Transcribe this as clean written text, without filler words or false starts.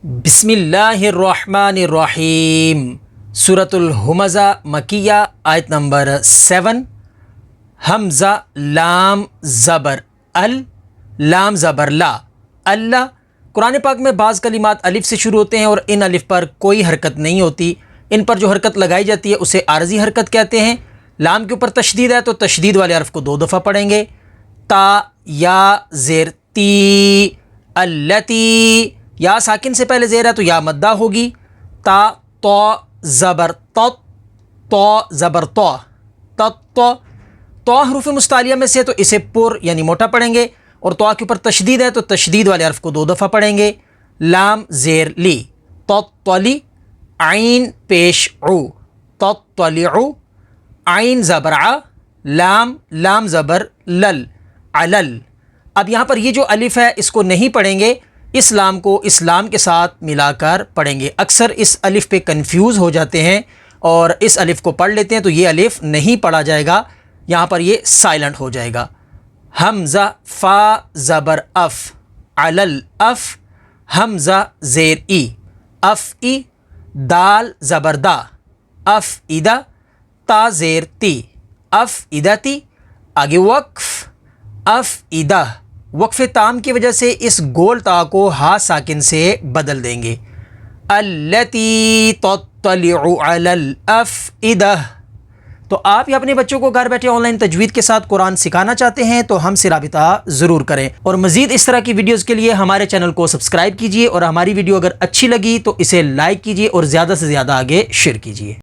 بسم اللہ الرحمن الرحیم سورۃ الہمزہ مکیہ آیت نمبر 7۔ حمزہ لام زبر لام زبر لا اللہ۔ قرآن پاک میں بعض کلمات الف سے شروع ہوتے ہیں اور ان الف پر کوئی حرکت نہیں ہوتی، ان پر جو حرکت لگائی جاتی ہے اسے عارضی حرکت کہتے ہیں۔ لام کے اوپر تشدید ہے تو تشدید والے حرف کو 2 دفعہ پڑھیں گے۔ تا یا زیر تی، اللتی، یا ساکن سے پہلے زیر ہے تو یا مدہ ہوگی۔ تا تو زبر تو زبر تو حروف مستعلیہ میں سے تو اسے پر یعنی موٹا پڑھیں گے، اور تو کے اوپر تشدید ہے تو تشدید والے حرف کو 2 دفعہ پڑھیں گے۔ لام زیر لی تطلی، عین پیش عو تطلعو، عین زبر ع، لام زبر لل علل۔ اب یہاں پر یہ جو الف ہے اس کو نہیں پڑھیں گے، اس لام کو اسلام کے ساتھ ملا کر پڑھیں گے۔ اکثر اس الف پہ کنفیوز ہو جاتے ہیں اور اس الف کو پڑھ لیتے ہیں، تو یہ الف نہیں پڑھا جائے گا، یہاں پر یہ سائلنٹ ہو جائے گا۔ حمزہ فا زبر اف علل اف، حمزہ زیر ای اف ای، دال زبر دا اف ادا، تا زیر تی اف ادتی۔ آگے وقف اف ادا، وقف تام کی وجہ سے اس گول تا کو ہا ساکن سے بدل دیں گے۔ التی تطلع علی الافئدہ۔ تو آپ یا اپنے بچوں کو گھر بیٹھے آن لائن تجوید کے ساتھ قرآن سکھانا چاہتے ہیں تو ہم سے رابطہ ضرور کریں، اور مزید اس طرح کی ویڈیوز کے لیے ہمارے چینل کو سبسکرائب کیجئے، اور ہماری ویڈیو اگر اچھی لگی تو اسے لائک کیجئے اور زیادہ سے زیادہ آگے شیئر کیجئے۔